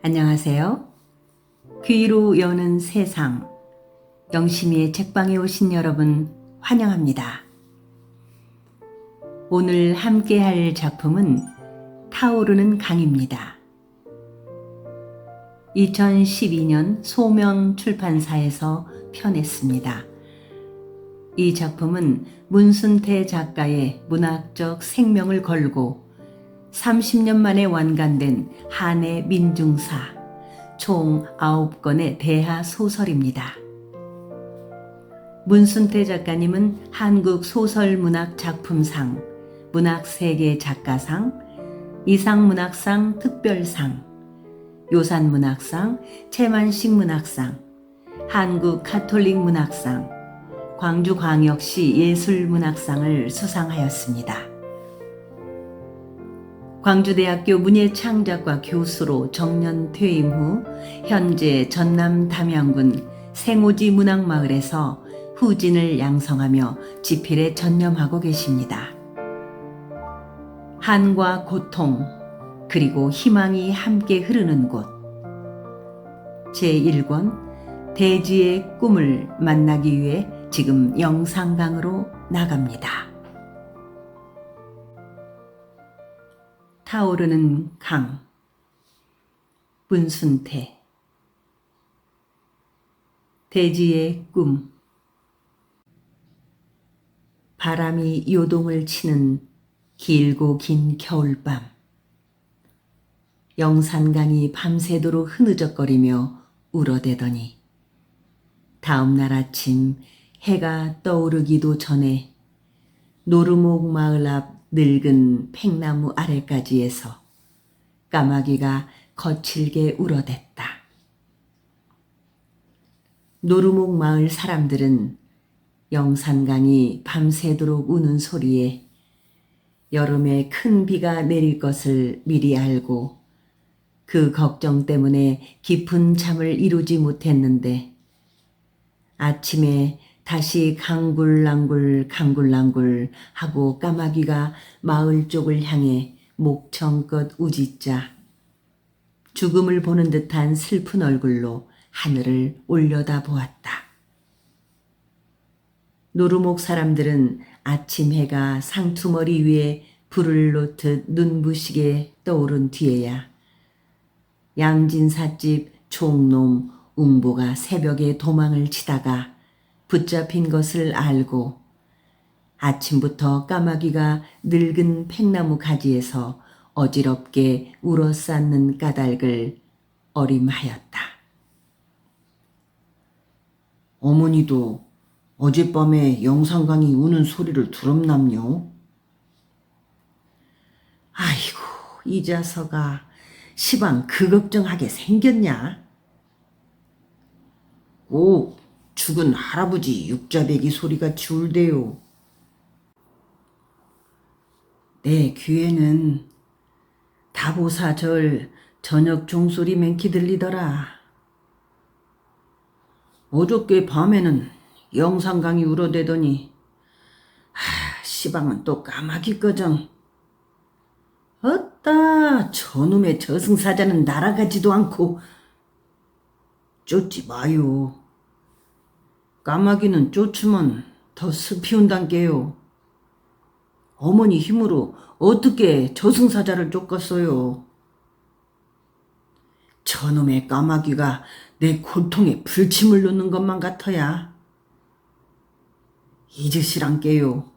안녕하세요. 귀로 여는 세상, 영심이의 책방에 오신 여러분 환영합니다. 오늘 함께 할 작품은 타오르는 강입니다. 2012년 소명 출판사에서 펴냈습니다. 이 작품은 문순태 작가의 문학적 생명을 걸고 30년 만에 완간된 한해 민중사 총 9권의 대하 소설입니다. 문순태 작가님은 한국소설문학작품상, 문학세계 작가상, 이상문학상 특별상, 요산문학상, 채만식 문학상, 한국가톨릭문학상, 광주광역시 예술문학상을 수상하였습니다. 광주대학교 문예창작과 교수로 정년 퇴임 후 현재 전남 담양군 생오지 문학마을에서 후진을 양성하며 집필에 전념하고 계십니다. 한과 고통 그리고 희망이 함께 흐르는 곳 제1권 대지의 꿈을 만나기 위해 지금 영상강으로 나갑니다. 타오르는 강 문순태 대지의 꿈 바람이 요동을 치는 길고 긴 겨울밤 영산강이 밤새도록 흐느적거리며 울어대더니 다음날 아침 해가 떠오르기도 전에 노루목 마을 앞 늙은 팽나무 아래까지에서 까마귀가 거칠게 울어댔다. 노루목 마을 사람들은 영산강이 밤새도록 우는 소리에 여름에 큰 비가 내릴 것을 미리 알고 그 걱정 때문에 깊은 잠을 이루지 못했는데 아침에 다시 강굴랑굴 강굴랑굴 하고 까마귀가 마을 쪽을 향해 목청껏 우짖자 죽음을 보는 듯한 슬픈 얼굴로 하늘을 올려다 보았다. 노루목 사람들은 아침 해가 상투머리 위에 불을 놓듯 눈부시게 떠오른 뒤에야 양진삿집 총놈 웅보가 새벽에 도망을 치다가 붙잡힌 것을 알고 아침부터 까마귀가 늙은 팽나무 가지에서 어지럽게 울어쌓는 까닭을 어림하였다. 어머니도 어젯밤에 영산강이 우는 소리를 들었남요? 아이고 이 자석아 시방 그 걱정하게 생겼냐? 꼭 죽은 할아버지 육자배기 소리같이 울대요. 내 귀에는 다보사절 저녁 종소리 맹키 들리더라. 어저께 밤에는 영산강이 울어대더니 시방은 또 까마귀 꺼정. 어따 저놈의 저승사자는 날아가지도 않고. 쫓지 마요. 까마귀는 쫓으면 더 습히 온단께요. 어머니 힘으로 어떻게 저승사자를 쫓겠어요? 저놈의 까마귀가 내 고통에 불침을 놓는 것만 같아야. 잊으시란께요.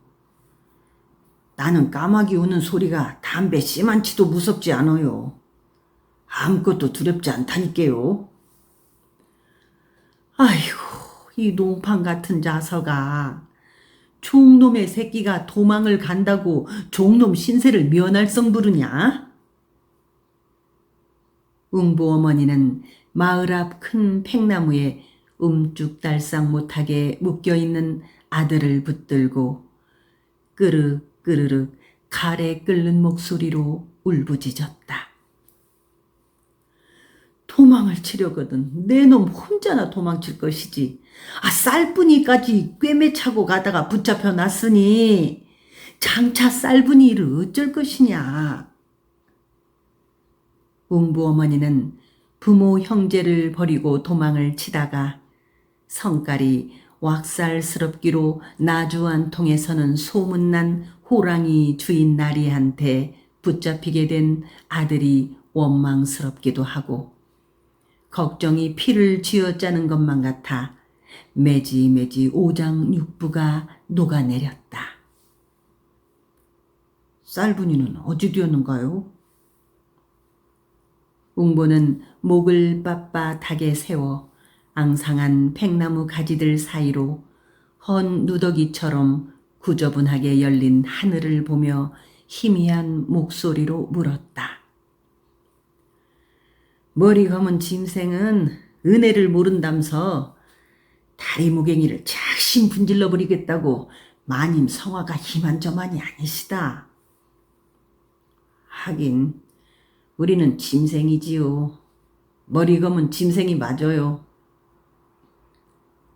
나는 까마귀 우는 소리가 담배 씨만치도 무섭지 않아요. 아무것도 두렵지 않다니까요. 아이고 이 농판 같은 자서가 종놈의 새끼가 도망을 간다고 종놈 신세를 면할성 부르냐? 웅보 어머니는 마을 앞 큰 팽나무에 움쭉달싹 못하게 묶여있는 아들을 붙들고 끄르끄르륵 칼에 끓는 목소리로 울부짖었다. 도망을 치려거든 내 놈 혼자나 도망칠 것이지. 쌀뿌니까지 꿰매차고 가다가 붙잡혀 놨으니 장차 쌀뿌니를 어쩔 것이냐. 웅부 어머니는 부모 형제를 버리고 도망을 치다가 성깔이 왁살스럽기로 나주 한 통에서는 소문난 호랑이 주인 나리한테 붙잡히게 된 아들이 원망스럽기도 하고 걱정이 피를 쥐어짜는 것만 같아 매지매지 오장육부가 녹아내렸다. 쌀분이는 어찌 되었는가요? 웅보는 목을 빳빳하게 세워 앙상한 팽나무 가지들 사이로 헌 누더기처럼 구저분하게 열린 하늘을 보며 희미한 목소리로 물었다. 머리 검은 짐승은 은혜를 모른다면서 다리무갱이를 작심 분질러 버리겠다고 마님 성화가 희만저만이 아니시다. 하긴 우리는 짐승이지요. 머리 검은 짐승이 맞아요.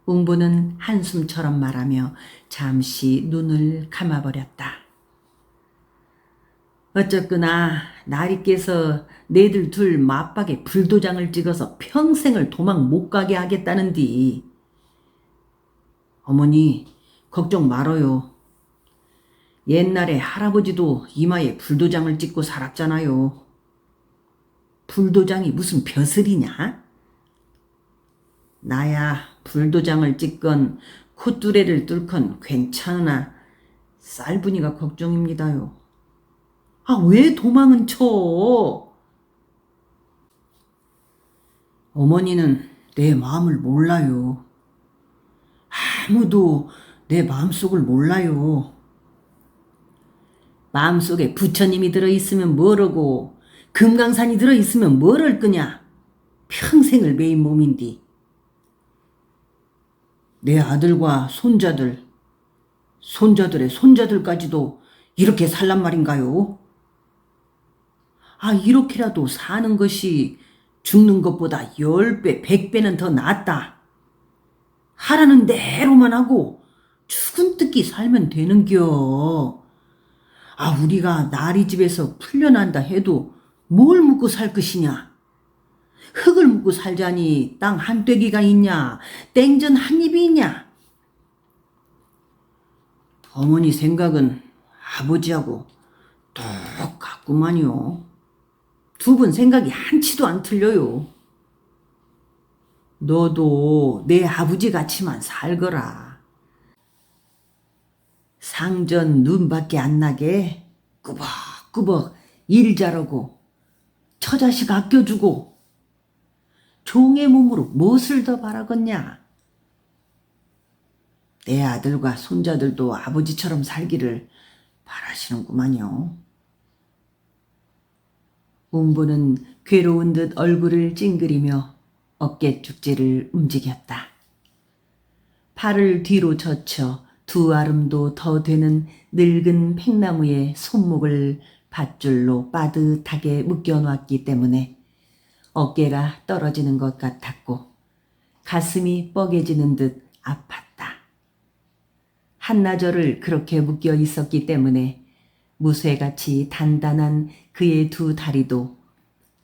웅보는 한숨처럼 말하며 잠시 눈을 감아버렸다. 어쨌거나 나리께서 네들 둘 맞박에 불도장을 찍어서 평생을 도망 못 가게 하겠다는디. 어머니 걱정 말어요. 옛날에 할아버지도 이마에 불도장을 찍고 살았잖아요. 불도장이 무슨 벼슬이냐? 나야 불도장을 찍건 콧두레를 뚫건 괜찮으나 쌀분이가 걱정입니다요. 아, 왜 도망은 쳐? 어머니는 내 마음을 몰라요. 아무도 내 마음속을 몰라요. 마음속에 부처님이 들어있으면 뭐라고, 금강산이 들어있으면 뭐를 끄냐. 평생을 매인 몸인디. 내 아들과 손자들, 손자들의 손자들까지도 이렇게 살란 말인가요? 아, 이렇게라도 사는 것이 죽는 것보다 10배, 100배는 더 낫다. 하라는 대로만 하고 죽은 뜯기 살면 되는겨. 아, 우리가 나리 집에서 풀려난다 해도 뭘 묻고 살 것이냐? 흙을 묻고 살자니 땅 한 떼기가 있냐? 땡전 한 입이 있냐? 어머니 생각은 아버지하고 똑같구만요. 두 분 생각이 한치도 안 틀려요. 너도 내 아버지 같이만 살거라. 상전 눈밖에 안 나게 꾸벅꾸벅 일 잘하고 처자식 아껴주고 종의 몸으로 무엇을 더 바라겠냐. 내 아들과 손자들도 아버지처럼 살기를 바라시는구만요. 웅보는 괴로운 듯 얼굴을 찡그리며 어깨축지를 움직였다. 팔을 뒤로 젖혀 두 아름도 더 되는 늙은 팽나무에 손목을 밧줄로 빠듯하게 묶여놨기 때문에 어깨가 떨어지는 것 같았고 가슴이 뻐개지는 듯 아팠다. 한나절을 그렇게 묶여 있었기 때문에 무쇠같이 단단한 그의 두 다리도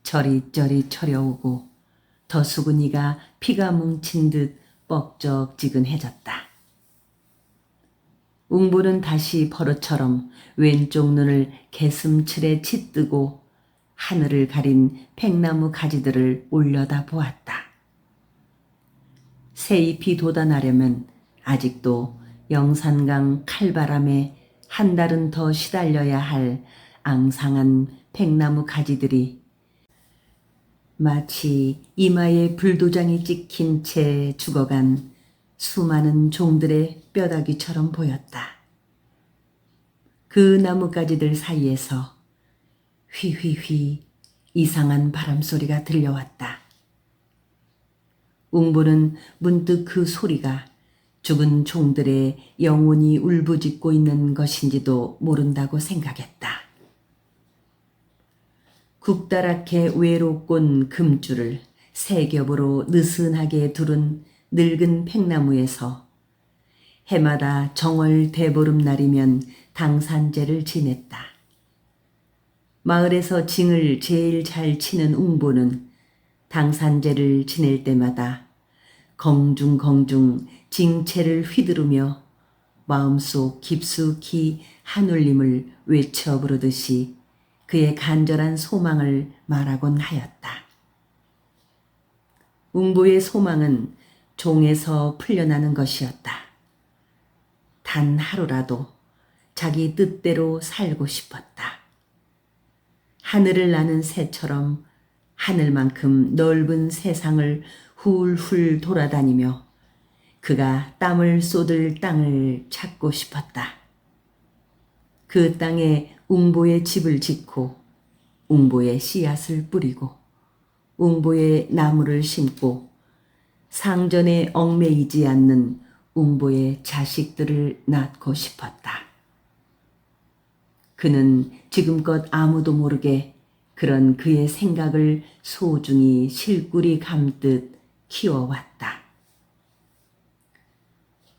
저리저리 저려오고 더수근이가 피가 뭉친 듯 뻑적지근해졌다. 웅보는 다시 버릇처럼 왼쪽 눈을 개슴츠레 치뜨고 하늘을 가린 팽나무 가지들을 올려다 보았다. 새잎이 돋아나려면 아직도 영산강 칼바람에 한 달은 더 시달려야 할 앙상한 팽나무 가지들이 마치 이마에 불도장이 찍힌 채 죽어간 수많은 종들의 뼈다귀처럼 보였다. 그 나뭇가지들 사이에서 휘휘휘 이상한 바람소리가 들려왔다. 웅보는 문득 그 소리가 죽은 종들의 영혼이 울부짖고 있는 것인지도 모른다고 생각했다. 국다랗게 외롭곤 금줄을 세 겹으로 느슨하게 두른 늙은 팽나무에서 해마다 정월 대보름날이면 당산제를 지냈다. 마을에서 징을 제일 잘 치는 웅보는 당산제를 지낼 때마다 공중공중 징채를 휘두르며 마음속 깊숙이 한울림을 외쳐 부르듯이 그의 간절한 소망을 말하곤 하였다. 웅보의 소망은 종에서 풀려나는 것이었다. 단 하루라도 자기 뜻대로 살고 싶었다. 하늘을 나는 새처럼 하늘만큼 넓은 세상을 훌훌 돌아다니며 그가 땀을 쏟을 땅을 찾고 싶었다. 그 땅에 웅보의 집을 짓고 웅보의 씨앗을 뿌리고 웅보의 나무를 심고 상전에 얽매이지 않는 웅보의 자식들을 낳고 싶었다. 그는 지금껏 아무도 모르게 그런 그의 생각을 소중히 실꾸리 감듯 키워왔다.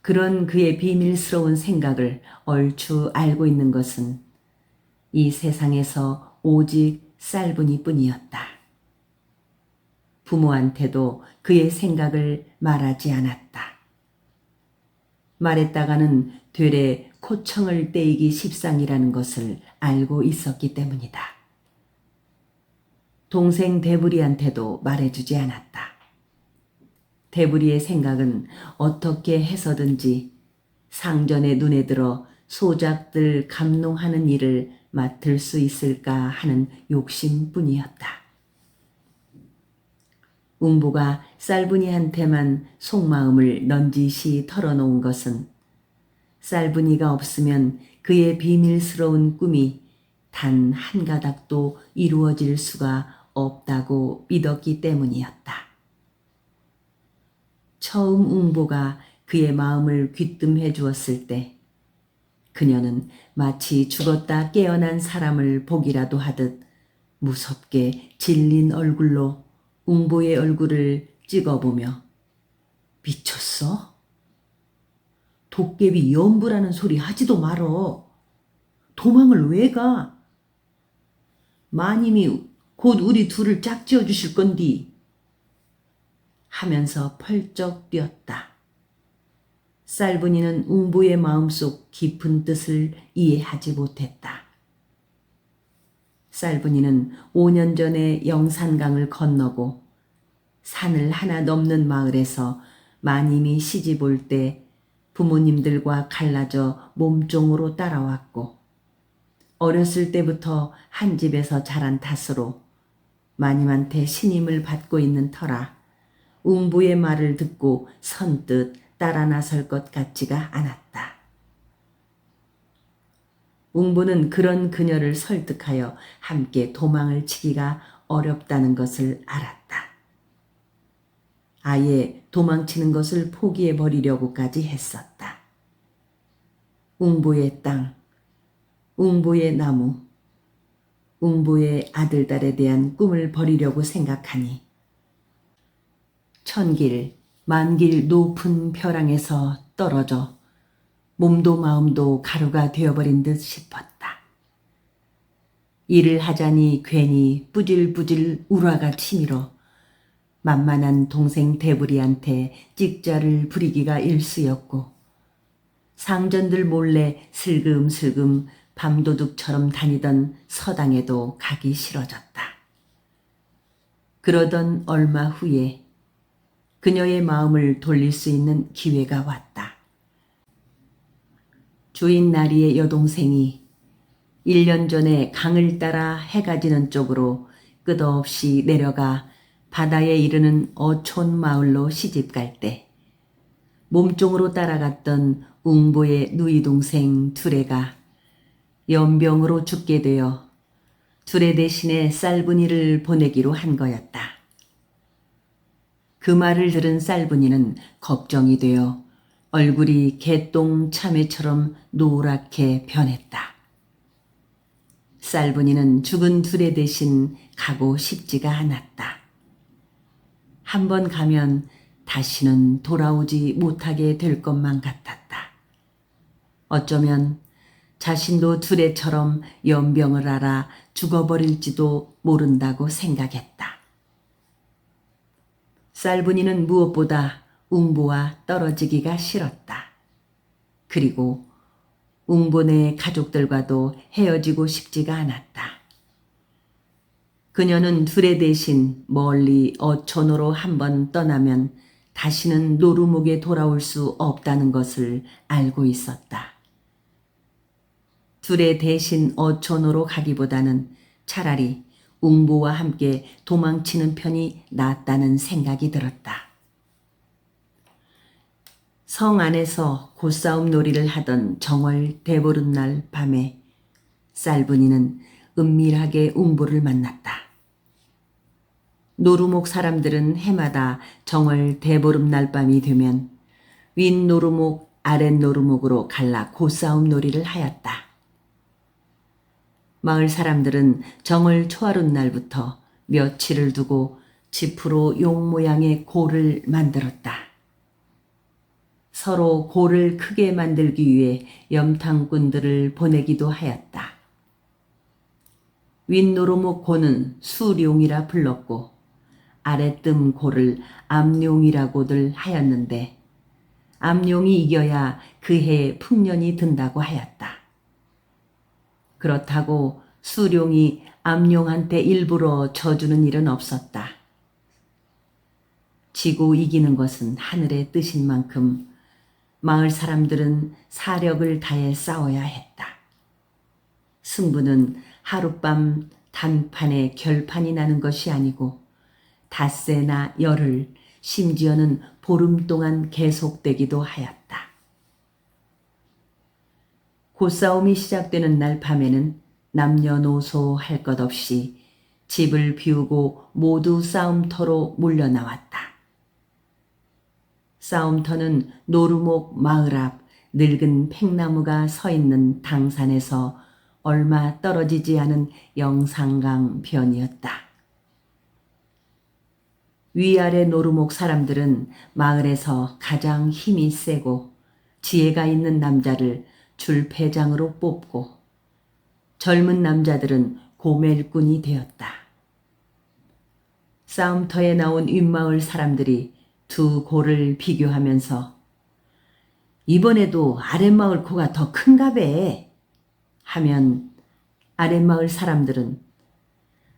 그런 그의 비밀스러운 생각을 얼추 알고 있는 것은 이 세상에서 오직 쌀분이뿐이었다. 부모한테도 그의 생각을 말하지 않았다. 말했다가는 되레 코청을 떼이기 십상이라는 것을 알고 있었기 때문이다. 동생 대부리한테도 말해주지 않았다. 대부리의 생각은 어떻게 해서든지 상전의 눈에 들어 소작들 감농하는 일을 맡을 수 있을까 하는 욕심뿐이었다. 웅보가 쌀분이한테만 속마음을 넌지시 털어놓은 것은 쌀분이가 없으면 그의 비밀스러운 꿈이 단 한 가닥도 이루어질 수가 없다고 믿었기 때문이었다. 처음 웅보가 그의 마음을 귀뜸해 주었을 때 그녀는 마치 죽었다 깨어난 사람을 보기라도 하듯 무섭게 질린 얼굴로 웅보의 얼굴을 찍어보며 미쳤어? 도깨비 연부라는 소리 하지도 말어. 도망을 왜 가? 마님이 곧 우리 둘을 짝지어 주실 건디. 하면서 펄쩍 뛰었다. 쌀분이는 웅보의 마음속 깊은 뜻을 이해하지 못했다. 쌀분이는 5년 전에 영산강을 건너고 산을 하나 넘는 마을에서 마님이 시집 올 때 부모님들과 갈라져 몸종으로 따라왔고 어렸을 때부터 한 집에서 자란 탓으로 마님한테 신임을 받고 있는 터라 웅보의 말을 듣고 선뜻 따라 나설 것 같지가 않았다. 웅보는 그런 그녀를 설득하여 함께 도망을 치기가 어렵다는 것을 알았다. 아예 도망치는 것을 포기해 버리려고까지 했었다. 웅보의 땅, 웅보의 나무, 웅보의 아들딸에 대한 꿈을 버리려고 생각하니 천길, 만길 높은 벼랑에서 떨어져 몸도 마음도 가루가 되어버린 듯 싶었다. 일을 하자니 괜히 뿌질뿌질 우라가 치밀어 만만한 동생 대부리한테 찍자를 부리기가 일쑤였고 상전들 몰래 슬금슬금 밤도둑처럼 다니던 서당에도 가기 싫어졌다. 그러던 얼마 후에 그녀의 마음을 돌릴 수 있는 기회가 왔다. 주인 나리의 여동생이 1년 전에 강을 따라 해가 지는 쪽으로 끝없이 내려가 바다에 이르는 어촌 마을로 시집갈 때 몸종으로 따라갔던 웅보의 누이 동생 두레가 연병으로 죽게 되어 두레 대신에 쌀분이를 보내기로 한 거였다. 그 말을 들은 쌀분이는 걱정이 되어 얼굴이 개똥 참외처럼 노랗게 변했다. 쌀분이는 죽은 두레 대신 가고 싶지가 않았다. 한 번 가면 다시는 돌아오지 못하게 될 것만 같았다. 어쩌면 자신도 두레처럼 연병을 앓아 죽어버릴지도 모른다고 생각했다. 쌀분이는 무엇보다 웅보와 떨어지기가 싫었다. 그리고 웅보네 가족들과도 헤어지고 싶지가 않았다. 그녀는 두레 대신 멀리 어촌으로 한번 떠나면 다시는 노루목에 돌아올 수 없다는 것을 알고 있었다. 두레 대신 어촌으로 가기보다는 차라리 웅보와 함께 도망치는 편이 낫다는 생각이 들었다. 성 안에서 고싸움 놀이를 하던 정월 대보름날 밤에 쌀분이는 은밀하게 웅보를 만났다. 노루목 사람들은 해마다 정월 대보름날 밤이 되면 윗 노루목 아랫 노루목으로 갈라 고싸움 놀이를 하였다. 마을 사람들은 정월 초하룻날부터 며칠을 두고 지프로 용 모양의 고를 만들었다. 서로 고를 크게 만들기 위해 염탕꾼들을 보내기도 하였다. 윗노루목 고는 수룡이라 불렀고 아랫뜸 고를 암룡이라고들 하였는데 암룡이 이겨야 그해 풍년이 든다고 하였다. 그렇다고 수룡이 암룡한테 일부러 져주는 일은 없었다. 지고 이기는 것은 하늘의 뜻인 만큼 마을 사람들은 사력을 다해 싸워야 했다. 승부는 하룻밤 단판에 결판이 나는 것이 아니고 닷새나 열흘, 심지어는 보름 동안 계속되기도 하였다. 고싸움이 시작되는 날 밤에는 남녀노소 할 것 없이 집을 비우고 모두 싸움터로 몰려나왔다. 싸움터는 노루목 마을 앞 늙은 팽나무가 서 있는 당산에서 얼마 떨어지지 않은 영산강 변이었다. 위아래 노루목 사람들은 마을에서 가장 힘이 세고 지혜가 있는 남자를 줄패장으로 뽑고 젊은 남자들은 고멜꾼이 되었다. 싸움터에 나온 윗마을 사람들이 두 고를 비교하면서 이번에도 아랫마을 고가 더 큰가배 하면 아랫마을 사람들은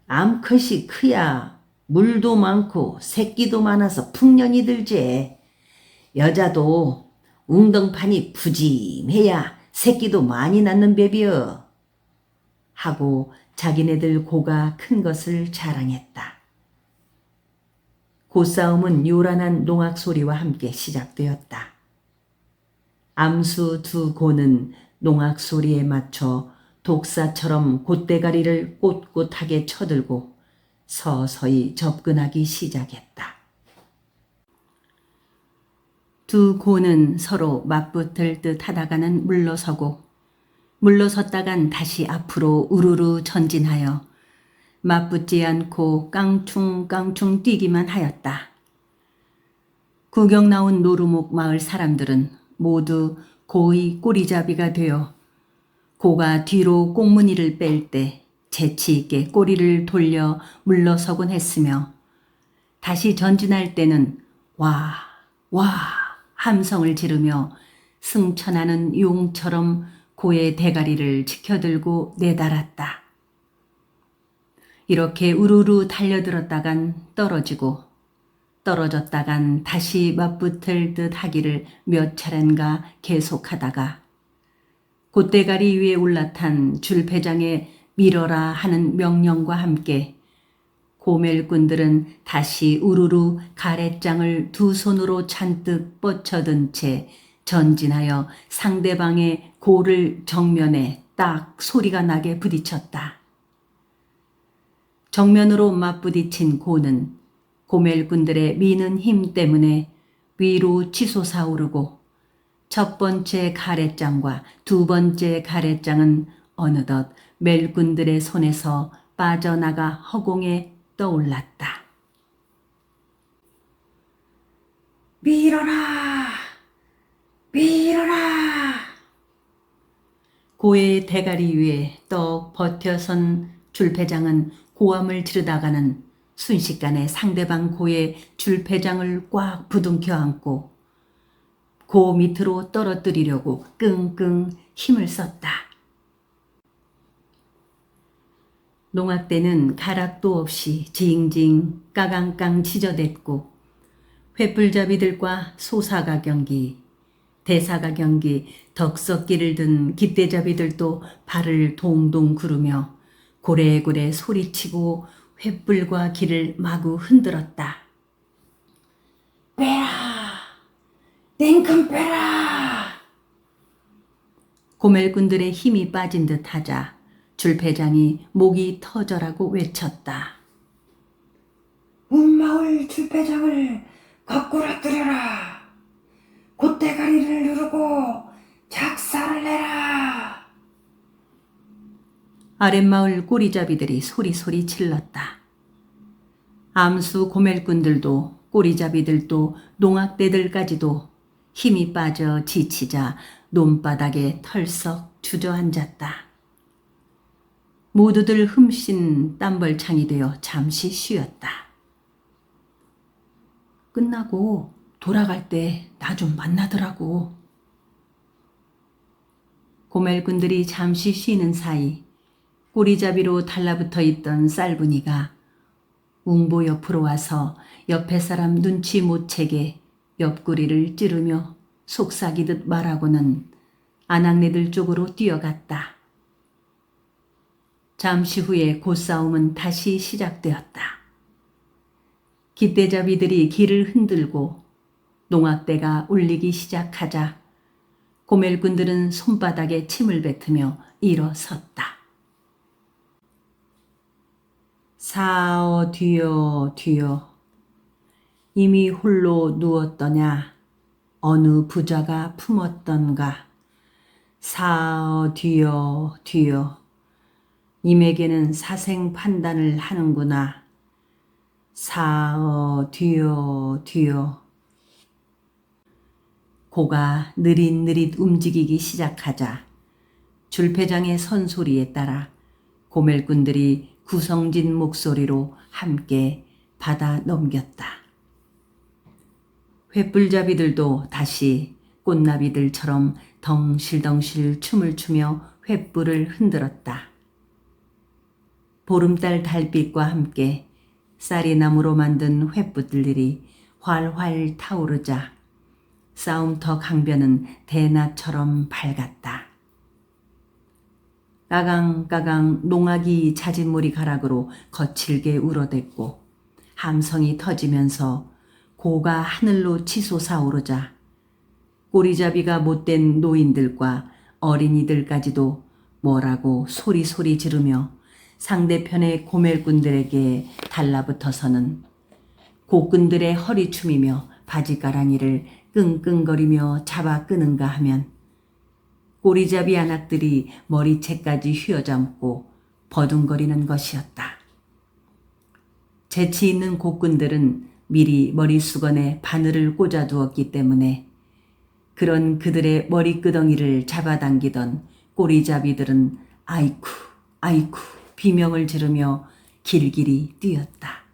암컷이 크야 물도 많고 새끼도 많아서 풍년이 들지. 여자도 웅덩판이 푸짐해야 새끼도 많이 낳는 뱀이여. 하고 자기네들 고가 큰 것을 자랑했다. 고싸움은 요란한 농악 소리와 함께 시작되었다. 암수 두 고는 농악 소리에 맞춰 독사처럼 곧대가리를 꼿꼿하게 쳐들고 서서히 접근하기 시작했다. 두 고는 서로 맞붙을 듯 하다가는 물러서고 물러섰다간 다시 앞으로 우르르 전진하여 맞붙지 않고 깡충깡충 뛰기만 하였다. 구경 나온 노루목 마을 사람들은 모두 고의 꼬리잡이가 되어 고가 뒤로 꽁무니를 뺄 때 재치 있게 꼬리를 돌려 물러서곤 했으며 다시 전진할 때는 와, 와 함성을 지르며 승천하는 용처럼 고의 대가리를 치켜들고 내달았다. 이렇게 우르르 달려들었다간 떨어지고 떨어졌다간 다시 맞붙을 듯 하기를 몇 차례인가 계속하다가 곧대가리 위에 올라탄 줄패장에 밀어라 하는 명령과 함께 고멜꾼들은 다시 우르르 가래장을 두 손으로 잔뜩 뻗쳐든 채 전진하여 상대방의 고를 정면에 딱 소리가 나게 부딪혔다. 정면으로 맞부딪힌 고는 고멜꾼들의 미는 힘 때문에 위로 치솟아 오르고 첫 번째 가래장과 두 번째 가래장은 어느덧 멜꾼들의 손에서 빠져나가 허공에 떠올랐다. 밀어라! 밀어라! 고의 대가리 위에 떡 버텨선 줄패장은 고함을 지르다가는 순식간에 상대방 고의 줄패장을 꽉 부둥켜 안고 고 밑으로 떨어뜨리려고 끙끙 힘을 썼다. 농악대는 가락도 없이 징징 까강깡 치저댔고 횃불잡이들과 소사가 경기, 대사가 경기, 덕석기를 든 깃대잡이들도 발을 동동 구르며 고래고래 소리치고 횃불과 기를 마구 흔들었다. 빼라! 땡큼 빼라! 고멜꾼들의 힘이 빠진 듯 하자 줄패장이 목이 터져라고 외쳤다. 운마을 줄패장을 거꾸로 뜨려라! 곶대가리를 누르고 작사를 내라! 아랫마을 꼬리잡이들이 소리소리 질렀다. 암수 고멜꾼들도 꼬리잡이들도 농악대들까지도 힘이 빠져 지치자 논바닥에 털썩 주저앉았다. 모두들 흠씬 땀벌창이 되어 잠시 쉬었다. 끝나고 돌아갈 때 나 좀 만나더라고. 고멜꾼들이 잠시 쉬는 사이 꼬리잡이로 달라붙어 있던 쌀분이가 웅보 옆으로 와서 옆에 사람 눈치 못 채게 옆구리를 찌르며 속삭이듯 말하고는 아낙네들 쪽으로 뛰어갔다. 잠시 후에 고싸움은 다시 시작되었다. 깃대잡이들이 길을 흔들고 농악대가 울리기 시작하자 고멜꾼들은 손바닥에 침을 뱉으며 일어섰다. 사어 뒤어 뒤어 이미 홀로 누웠더냐 어느 부자가 품었던가 사어 뒤어 뒤어 임에게는 사생 판단을 하는구나 사어 뒤어 뒤어 고가 느릿느릿 움직이기 시작하자 줄패장의 선소리에 따라 고멜꾼들이 구성진 목소리로 함께 받아 넘겼다. 횃불잡이들도 다시 꽃나비들처럼 덩실덩실 춤을 추며 횃불을 흔들었다. 보름달 달빛과 함께 쌀이나무로 만든 횃불들이 활활 타오르자 싸움터 강변은 대낮처럼 밝았다. 까강까강 농악이 잦은 머리가락으로 거칠게 울어댔고 함성이 터지면서 고가 하늘로 치솟아 오르자 꼬리잡이가 못된 노인들과 어린이들까지도 뭐라고 소리소리 지르며 상대편의 고멜꾼들에게 달라붙어서는 고끈들의 허리춤이며 바지가랑이를 끙끙거리며 잡아 끄는가 하면 꼬리잡이 아낙들이 머리채까지 휘어잡고 버둥거리는 것이었다. 재치 있는 고끈들은 미리 머리수건에 바늘을 꽂아두었기 때문에 그런 그들의 머리끄덩이를 잡아당기던 꼬리잡이들은 아이쿠 아이쿠 비명을 지르며 길길이 뛰었다.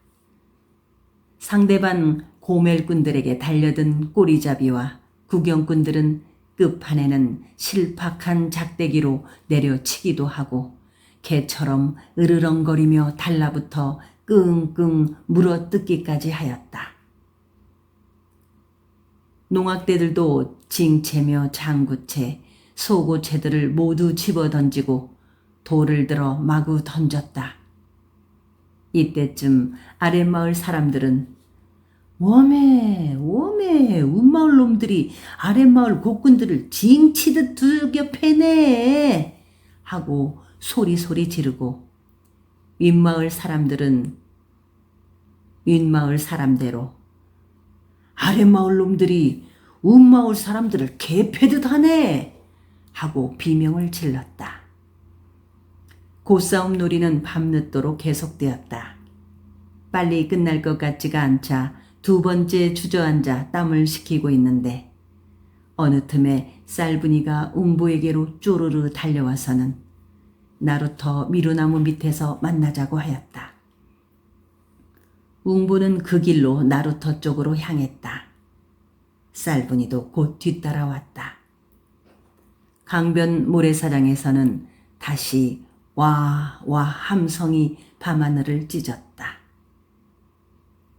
상대방 고멜꾼들에게 달려든 꼬리잡이와 구경꾼들은 끝판에는 실팍한 작대기로 내려치기도 하고 개처럼 으르렁거리며 달라붙어 끙끙 물어뜯기까지 하였다. 농악대들도 징채며 장구채, 소고채들을 모두 집어던지고 돌을 들어 마구 던졌다. 이때쯤 아랫마을 사람들은 웜에 운마을 놈들이 아랫마을 곡군들을 징치듯 두들겨 패네 하고 소리소리 지르고 윗마을 사람들은 윗마을 사람대로 아랫마을 놈들이 운마을 사람들을 개패듯 하네 하고 비명을 질렀다. 고싸움 놀이는 밤늦도록 계속되었다. 빨리 끝날 것 같지가 않자 두 번째 주저앉아 땀을 식히고 있는데 어느 틈에 쌀분이가 웅보에게로 쪼르르 달려와서는 나루터 미루나무 밑에서 만나자고 하였다. 웅부는 그 길로 나루터 쪽으로 향했다. 쌀분이도 곧 뒤따라왔다. 강변 모래사장에서는 다시 와 함성이 밤하늘을 찢었다.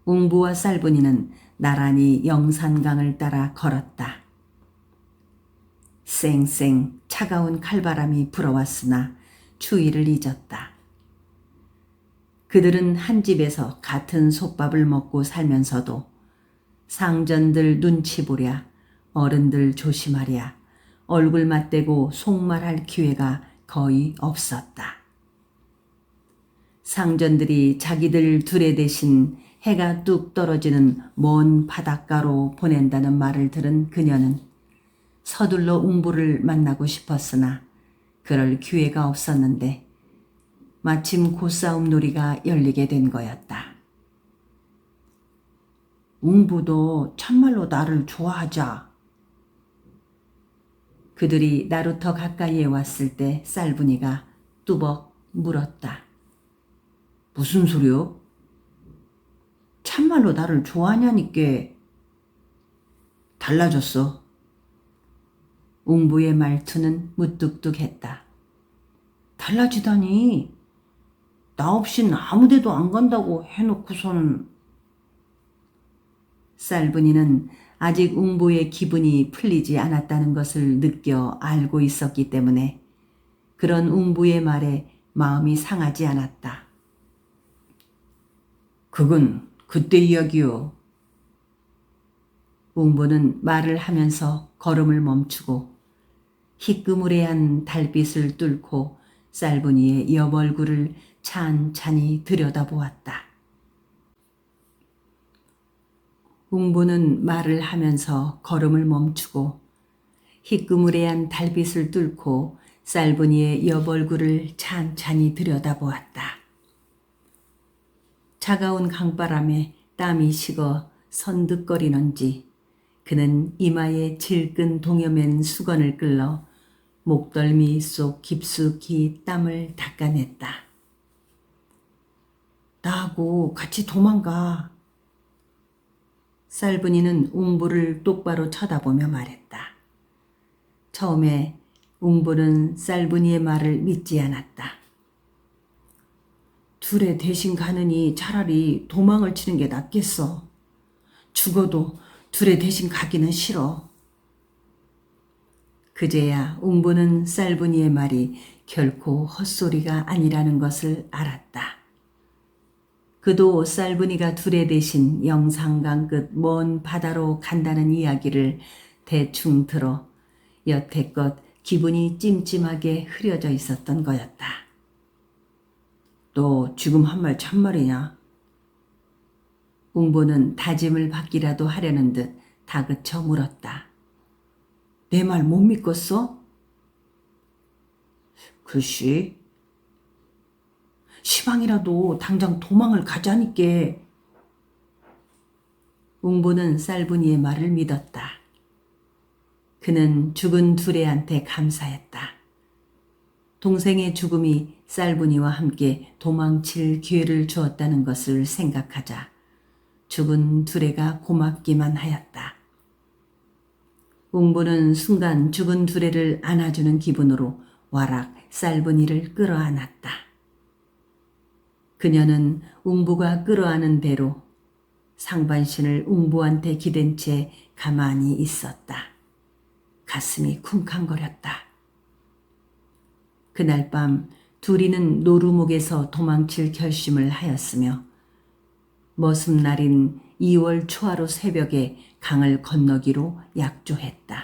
웅부와 쌀분이는 나란히 영산강을 따라 걸었다. 쌩쌩 차가운 칼바람이 불어왔으나 추위를 잊었다. 그들은 한 집에서 같은 솥밥을 먹고 살면서도 상전들 눈치 보랴, 어른들 조심하랴, 얼굴 맞대고 속말할 기회가 거의 없었다. 상전들이 자기들 둘의 대신 해가 뚝 떨어지는 먼 바닷가로 보낸다는 말을 들은 그녀는 서둘러 웅부를 만나고 싶었으나 그럴 기회가 없었는데 마침 고싸움 놀이가 열리게 된 거였다. 웅부도 참말로 나를 좋아하자. 그들이 나루터 가까이에 왔을 때 쌀분이가 뚜벅 물었다. 무슨 소리요? 참말로 나를 좋아하냐니께. 달라졌어. 웅부의 말투는 무뚝뚝했다. 달라지다니. 나 없인 아무데도 안 간다고 해놓고서는. 쌀분이는 아직 웅부의 기분이 풀리지 않았다는 것을 느껴 알고 있었기 때문에 그런 웅부의 말에 마음이 상하지 않았다. 그건 그때 이야기요. 웅부는 말을 하면서 걸음을 멈추고 희끄무레한 달빛을 뚫고 쌀분이의 옆얼굴을 찬찬히 들여다보았다. 웅부는 말을 하면서 걸음을 멈추고 희끄무레한 달빛을 뚫고 쌀분이의 옆얼굴을 찬찬히 들여다보았다. 차가운 강바람에 땀이 식어 선득거리는지 그는 이마에 질끈 동여맨 수건을 끌러 목덜미 속 깊숙이 땀을 닦아냈다. 나하고 같이 도망가. 쌀분이는 웅부를 똑바로 쳐다보며 말했다. 처음에 웅부는 쌀분이의 말을 믿지 않았다. 둘에 대신 가느니 차라리 도망을 치는 게 낫겠어. 죽어도 둘에 대신 가기는 싫어. 그제야 웅부는 쌀분이의 말이 결코 헛소리가 아니라는 것을 알았다. 그도 쌀분이가 둘에 대신 영산강 끝 먼 바다로 간다는 이야기를 대충 들어 여태껏 기분이 찜찜하게 흐려져 있었던 거였다. 너 지금 한 말 참말이냐? 웅부는 다짐을 받기라도 하려는 듯 다그쳐 물었다. 내 말 못 믿겠어? 글쎄. 시방이라도 당장 도망을 가자니께. 웅부는 쌀분이의 말을 믿었다. 그는 죽은 두레한테 감사했다. 동생의 죽음이 쌀분이와 함께 도망칠 기회를 주었다는 것을 생각하자 죽은 두레가 고맙기만 하였다. 웅부는 순간 죽은 두레를 안아주는 기분으로 와락 쌀분이를 끌어안았다. 그녀는 웅부가 끌어안은 대로 상반신을 웅부한테 기댄 채 가만히 있었다. 가슴이 쿵쾅거렸다. 그날 밤 둘이는 노루목에서 도망칠 결심을 하였으며 머슴날인 2월 초하루 새벽에 강을 건너기로 약조했다.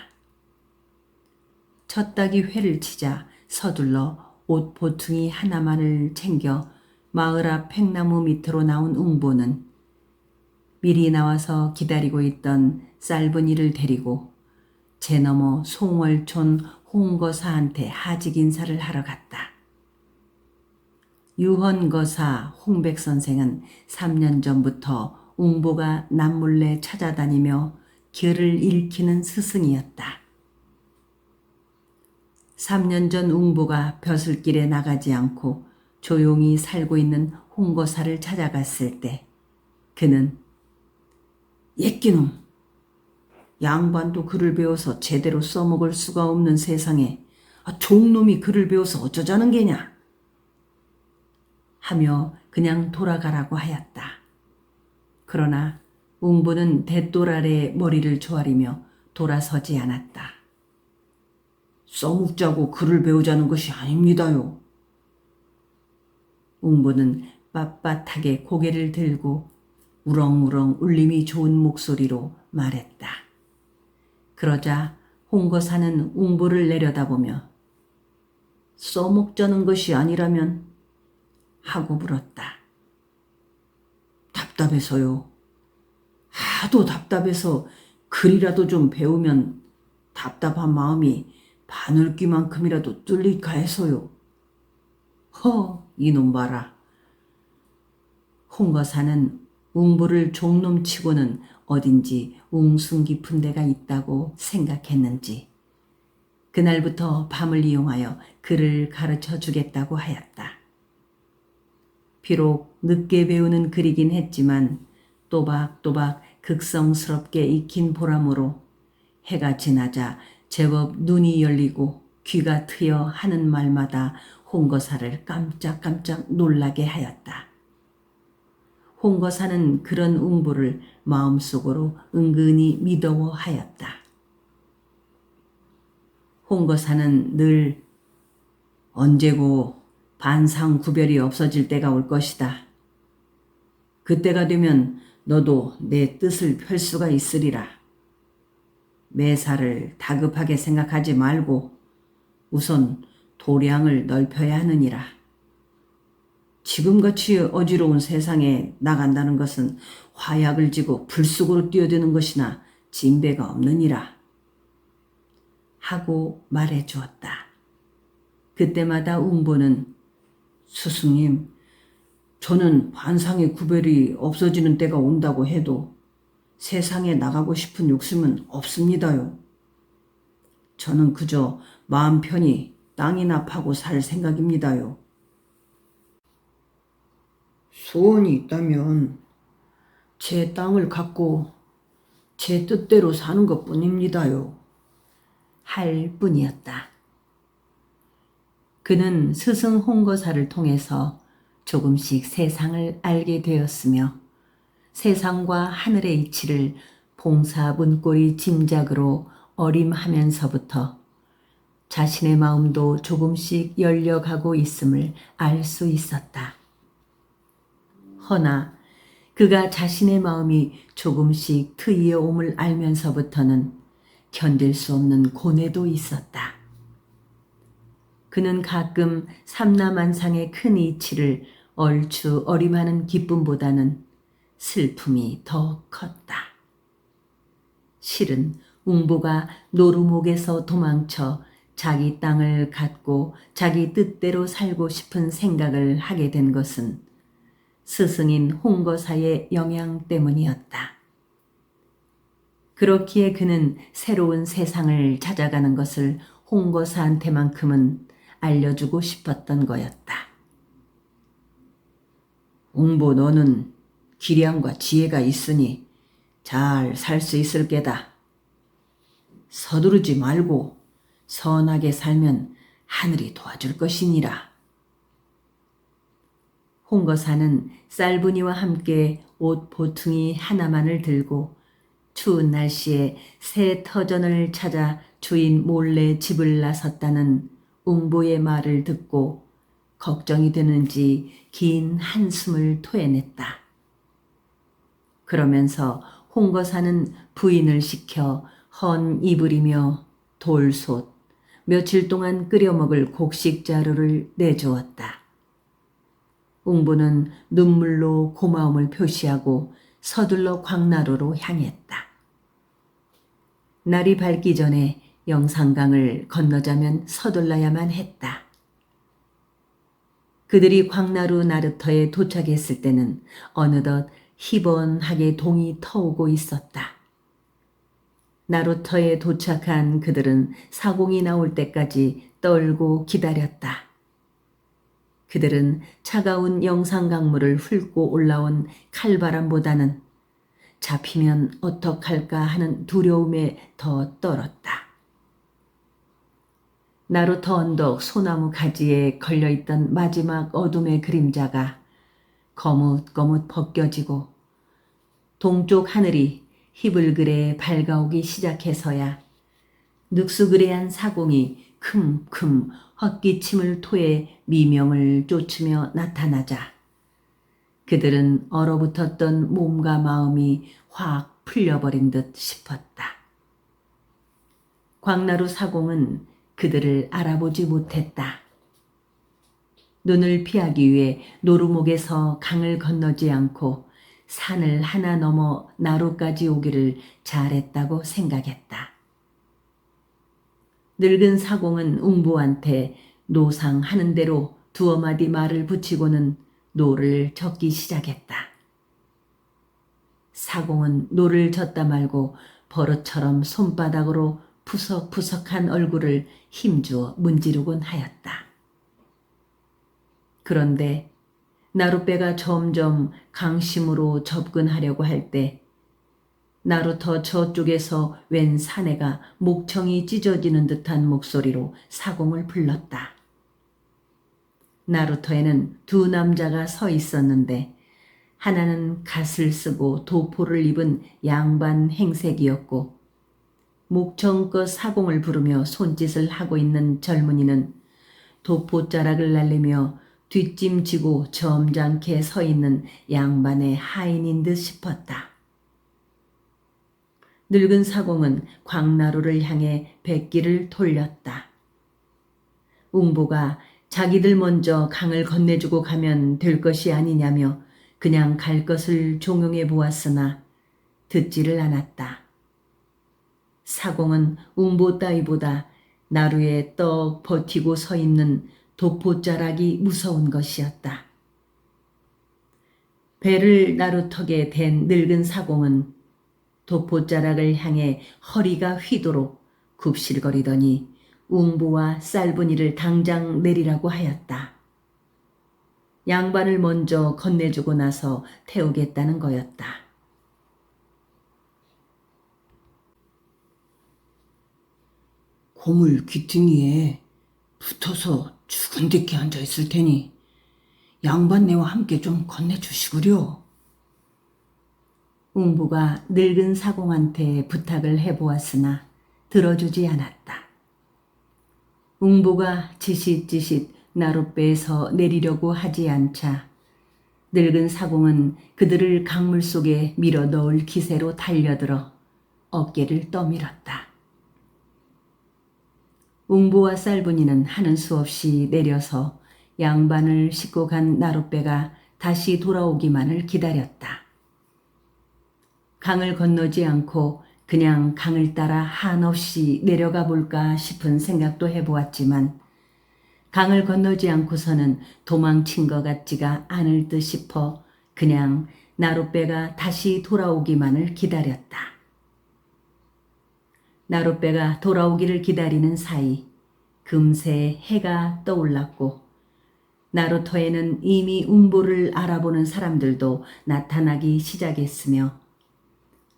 첫 닭이 회를 치자 서둘러 옷 보퉁이 하나만을 챙겨 마을 앞 팽나무 밑으로 나온 웅보는 미리 나와서 기다리고 있던 쌀분이를 데리고 제 너머 송월촌 홍거사한테 하직 인사를 하러 갔다. 유헌거사 홍백선생은 3년 전부터 웅보가 남몰래 찾아다니며 길을 잃히는 스승이었다. 3년 전 웅보가 벼슬길에 나가지 않고 조용히 살고 있는 홍거사를 찾아갔을 때 그는 옛기놈, 양반도 글을 배워서 제대로 써먹을 수가 없는 세상에 종놈이 글을 배워서 어쩌자는 게냐 하며 그냥 돌아가라고 하였다. 그러나 웅보는 대돌 아래 머리를 조아리며 돌아서지 않았다. 써먹자고 글을 배우자는 것이 아닙니다요. 웅보는 빳빳하게 고개를 들고 우렁우렁 울림이 좋은 목소리로 말했다. 그러자 홍거사는 웅보를 내려다보며 써먹자는 것이 아니라면 하고 물었다. 답답해서요. 하도 답답해서 글이라도 좀 배우면 답답한 마음이 바늘귀만큼이라도 뚫릴까 해서요. 이놈 봐라. 홍거사는 웅보를 종놈치고는 어딘지 웅숭 깊은 데가 있다고 생각했는지 그날부터 밤을 이용하여 글을 가르쳐 주겠다고 하였다. 비록 늦게 배우는 글이긴 했지만 또박또박 극성스럽게 익힌 보람으로 해가 지나자 제법 눈이 열리고 귀가 트여 하는 말마다 홍거사를 깜짝깜짝 놀라게 하였다. 홍거사는 그런 웅보를 마음속으로 은근히 미더워하였다. 홍거사는 늘 언제고 반상 구별이 없어질 때가 올 것이다. 그때가 되면 너도 내 뜻을 펼 수가 있으리라. 매사를 다급하게 생각하지 말고 우선 도량을 넓혀야 하느니라. 지금같이 어지러운 세상에 나간다는 것은 화약을 지고 불 속으로 뛰어드는 것이나 진배가 없느니라. 하고 말해 주었다. 그때마다 웅보는 스승님, 저는 반상의 구별이 없어지는 때가 온다고 해도 세상에 나가고 싶은 욕심은 없습니다요. 저는 그저 마음 편히 땅이나 파고 살 생각입니다요. 소원이 있다면 제 땅을 갖고 제 뜻대로 사는 것뿐입니다요. 할 뿐이었다. 그는 스승 홍거사를 통해서 조금씩 세상을 알게 되었으며 세상과 하늘의 이치를 봉사 문고리 짐작으로 어림하면서부터 자신의 마음도 조금씩 열려가고 있음을 알 수 있었다. 허나 그가 자신의 마음이 조금씩 트이어 옴을 알면서부터는 견딜 수 없는 고뇌도 있었다. 그는 가끔 삼라만상의 큰 이치를 얼추 어림하는 기쁨보다는 슬픔이 더 컸다. 실은 웅보가 노루목에서 도망쳐 자기 땅을 갖고 자기 뜻대로 살고 싶은 생각을 하게 된 것은 스승인 홍거사의 영향 때문이었다. 그렇기에 그는 새로운 세상을 찾아가는 것을 홍거사한테만큼은 알려주고 싶었던 거였다. 웅보, 너는 기량과 지혜가 있으니 잘 살 수 있을 게다. 서두르지 말고 선하게 살면 하늘이 도와줄 것이니라. 홍거사는 쌀분이와 함께 옷 보퉁이 하나만을 들고 추운 날씨에 새 터전을 찾아 주인 몰래 집을 나섰다는 웅보의 말을 듣고 걱정이 되는지 긴 한숨을 토해냈다. 그러면서 홍거사는 부인을 시켜 헌 이불이며 돌솥, 며칠 동안 끓여 먹을 곡식자루를 내주었다. 웅보는 눈물로 고마움을 표시하고 서둘러 광나루로 향했다. 날이 밝기 전에 영산강을 건너자면 서둘러야만 했다. 그들이 광나루 나루터에 도착했을 때는 어느덧 희번하게 동이 터오고 있었다. 나루터에 도착한 그들은 사공이 나올 때까지 떨고 기다렸다. 그들은 차가운 영산강물을 훑고 올라온 칼바람보다는 잡히면 어떡할까 하는 두려움에 더 떨었다. 나루터 언덕 소나무 가지에 걸려있던 마지막 어둠의 그림자가 거뭇거뭇 벗겨지고 동쪽 하늘이 희불그레 밝아오기 시작해서야 늑수그레한 사공이 큼큼 헛기침을 토해 미명을 쫓으며 나타나자 그들은 얼어붙었던 몸과 마음이 확 풀려버린 듯 싶었다. 광나루 사공은 그들을 알아보지 못했다. 눈을 피하기 위해 노루목에서 강을 건너지 않고 산을 하나 넘어 나루까지 오기를 잘했다고 생각했다. 늙은 사공은 웅보한테 노상하는 대로 두어 마디 말을 붙이고는 노를 젓기 시작했다. 사공은 노를 젓다 말고 버릇처럼 손바닥으로 푸석푸석한 얼굴을 힘주어 문지르곤 하였다. 그런데 나룻배가 점점 강심으로 접근하려고 할 때 나루터 저쪽에서 웬 사내가 목청이 찢어지는 듯한 목소리로 사공을 불렀다. 나루터에는 두 남자가 서 있었는데 하나는 갓을 쓰고 도포를 입은 양반 행색이었고 목청껏 사공을 부르며 손짓을 하고 있는 젊은이는 도포자락을 날리며 뒷짐지고 점잖게 서 있는 양반의 하인인 듯 싶었다. 늙은 사공은 광나루를 향해 백기를 돌렸다. 웅보가 자기들 먼저 강을 건네주고 가면 될 것이 아니냐며 그냥 갈 것을 종용해 보았으나 듣지를 않았다. 사공은 웅보 따위보다 나루에 떡 버티고 서 있는 도포자락이 무서운 것이었다. 배를 나루턱에 댄 늙은 사공은 도포자락을 향해 허리가 휘도록 굽실거리더니 웅보와 쌀분이를 당장 내리라고 하였다. 양반을 먼저 건네주고 나서 태우겠다는 거였다. 고물 귀퉁이에 붙어서 죽은 듯게 앉아 있을 테니 양반네와 함께 좀 건네주시구려. 웅보가 늙은 사공한테 부탁을 해보았으나 들어주지 않았다. 웅보가 지싯지싯 나룻배에서 내리려고 하지 않자 늙은 사공은 그들을 강물 속에 밀어 넣을 기세로 달려들어 어깨를 떠밀었다. 웅보와 쌀분이는 하는 수 없이 내려서 양반을 싣고 간 나룻배가 다시 돌아오기만을 기다렸다. 강을 건너지 않고 그냥 강을 따라 한없이 내려가 볼까 싶은 생각도 해보았지만 강을 건너지 않고서는 도망친 것 같지가 않을 듯 싶어 그냥 나룻배가 다시 돌아오기만을 기다렸다. 나룻배가 돌아오기를 기다리는 사이 금세 해가 떠올랐고 나루터에는 이미 웅보를 알아보는 사람들도 나타나기 시작했으며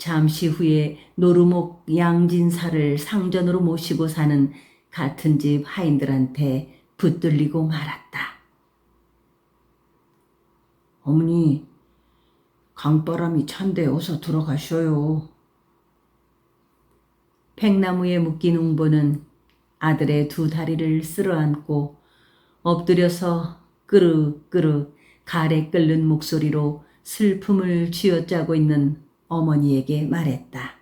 잠시 후에 노루목 양진사를 상전으로 모시고 사는 같은 집 하인들한테 붙들리고 말았다. 어머니, 강바람이 찬데 어서 들어가셔요. 팽나무에 묶인 웅보는 아들의 두 다리를 쓸어안고 엎드려서 끄르끄르 가래 끓는 목소리로 슬픔을 쥐어짜고 있는 어머니에게 말했다.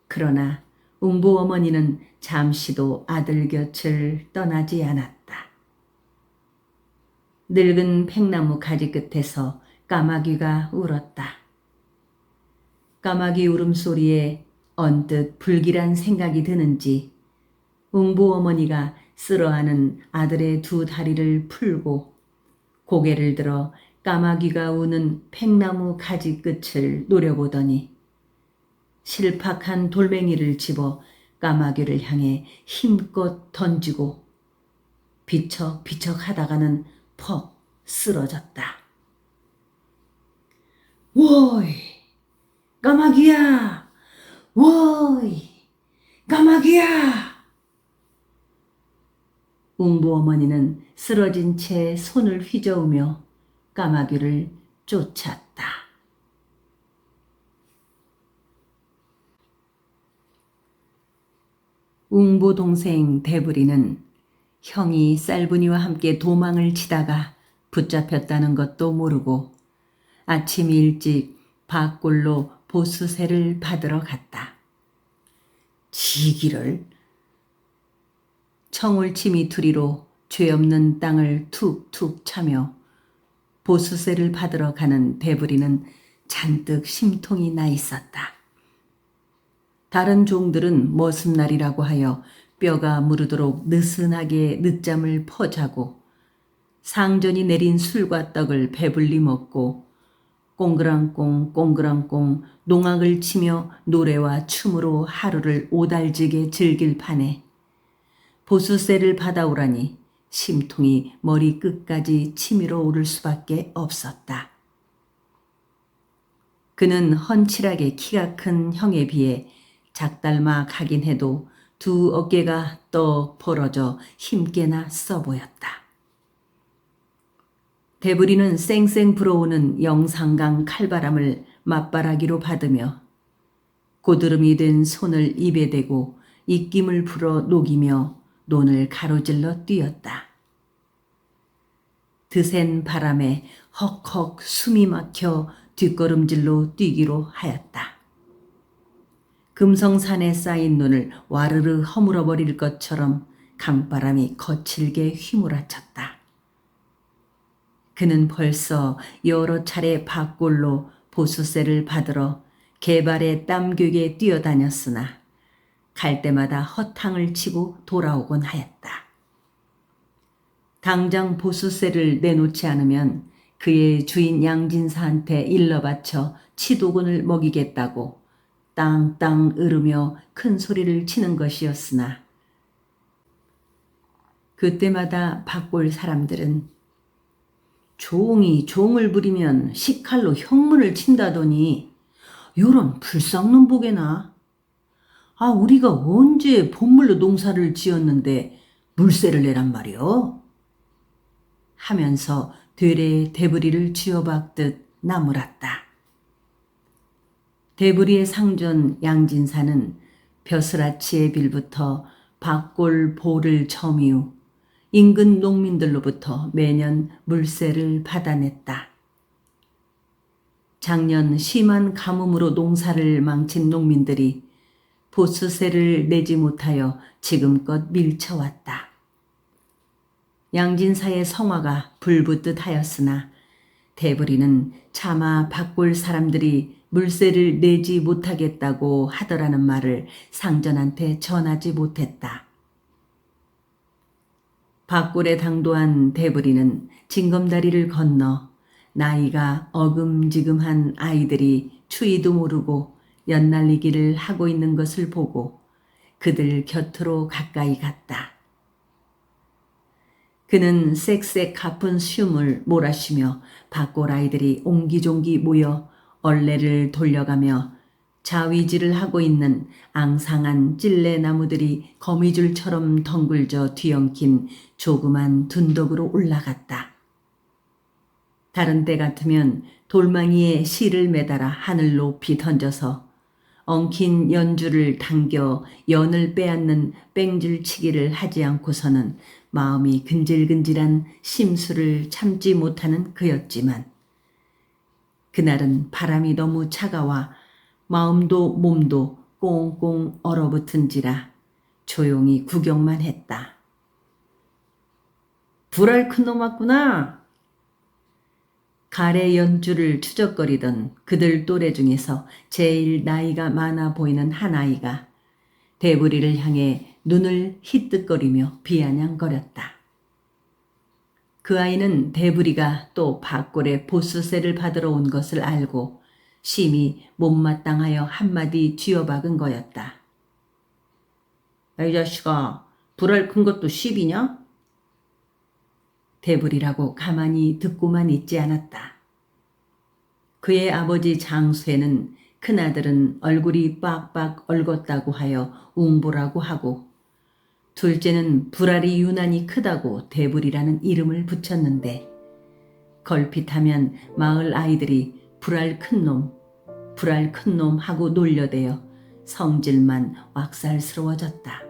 그러나 웅보 어머니는 잠시도 아들 곁을 떠나지 않았다. 늙은 팽나무 가지 끝에서 까마귀가 울었다. 까마귀 울음소리에 언뜻 불길한 생각이 드는지 웅보 어머니가 쓸어안은 아들의 두 다리를 풀고 고개를 들어 까마귀가 우는 팽나무 가지 끝을 노려보더니 실팍한 돌멩이를 집어 까마귀를 향해 힘껏 던지고 비척비척 하다가는 퍽 쓰러졌다. 워이, 까마귀야! 워이, 까마귀야! 웅보 어머니는 쓰러진 채 손을 휘저으며 까마귀를 쫓았다. 웅보 동생 대부리는 형이 쌀분이와 함께 도망을 치다가 붙잡혔다는 것도 모르고 아침 일찍 밭골로 보수새를 받으러 갔다. 지기를 청울치미투리로 죄 없는 땅을 툭툭 차며 보수새를 받으러 가는 대부리는 잔뜩 심통이 나 있었다. 다른 종들은 머슴날이라고 하여 뼈가 무르도록 느슨하게 늦잠을 퍼자고 상전이 내린 술과 떡을 배불리 먹고 꽁그랑꽁 꽁그랑꽁 농악을 치며 노래와 춤으로 하루를 오달지게 즐길 판에 보수새를 받아오라니 심통이 머리 끝까지 치밀어 오를 수밖에 없었다. 그는 헌칠하게 키가 큰 형에 비해 작달마 가긴 해도 두 어깨가 떡 벌어져 힘께나 써 보였다. 대부리는 쌩쌩 불어오는 영산강 칼바람을 맞바라기로 받으며 고드름이 된 손을 입에 대고 입김을 불어 녹이며 논을 가로질러 뛰었다. 드센 바람에 헉헉 숨이 막혀 뒷걸음질로 뛰기로 하였다. 금성산에 쌓인 눈을 와르르 허물어 버릴 것처럼 강바람이 거칠게 휘몰아쳤다. 그는 벌써 여러 차례 밭골로 보수새를 받으러 개발의 땀교에 뛰어다녔으나 갈 때마다 허탕을 치고 돌아오곤 하였다. 당장 보수새를 내놓지 않으면 그의 주인 양진사한테 일러 바쳐 치도곤을 먹이겠다고 땅땅 으르며 큰 소리를 치는 것이었으나 그때마다 밭골 사람들은 종이 종을 부리면 식칼로 형문을 친다더니 요런 불쌍놈 보게나. 아, 우리가 언제 본물로 농사를 지었는데 물세를 내란 말이여? 하면서 되레 대부리를 쥐어박듯 나무랐다. 대부리의 상전 양진사는 벼슬아치의 빌부터 밭골 보를 점이후 인근 농민들로부터 매년 물세를 받아냈다. 작년 심한 가뭄으로 농사를 망친 농민들이 보수세를 내지 못하여 지금껏 밀쳐왔다. 양진사의 성화가 불붙듯 하였으나 대부리는 차마 밭골 사람들이 물세를 내지 못하겠다고 하더라는 말을 상전한테 전하지 못했다. 밭골에 당도한 대부리는 징검다리를 건너 나이가 어금지금한 아이들이 추위도 모르고 연날리기를 하고 있는 것을 보고 그들 곁으로 가까이 갔다. 그는 쌕쌕 가쁜 숨을 몰아쉬며 밭골 아이들이 옹기종기 모여 얼레를 돌려가며 자위질을 하고 있는 앙상한 찔레나무들이 거미줄처럼 덩굴져 뒤엉킨 조그만 둔덕으로 올라갔다. 다른 때 같으면 돌망이에 실을 매달아 하늘 높이 던져서 엉킨 연줄을 당겨 연을 빼앗는 뺑줄치기를 하지 않고서는 마음이 근질근질한 심수를 참지 못하는 그였지만 그날은 바람이 너무 차가워 마음도 몸도 꽁꽁 얼어붙은지라 조용히 구경만 했다. 불알 큰 놈 왔구나. 가래 연줄을 추적거리던 그들 또래 중에서 제일 나이가 많아 보이는 한 아이가 대부리를 향해 눈을 희뜩거리며 비아냥거렸다. 그 아이는 대부리가 또 밭골에 보수세를 받으러 온 것을 알고 심히 못마땅하여 한마디 쥐어박은 거였다. 야, 이 자식아, 불알 큰 것도 10이냐? 대불이라고 가만히 듣고만 있지 않았다. 그의 아버지 장쇠는 큰아들은 얼굴이 빡빡 얼었다고 하여 웅보라고 하고 둘째는 불알이 유난히 크다고 대불이라는 이름을 붙였는데 걸핏하면 마을 아이들이 불알 큰 놈 하고 놀려대어 성질만 왁살스러워졌다.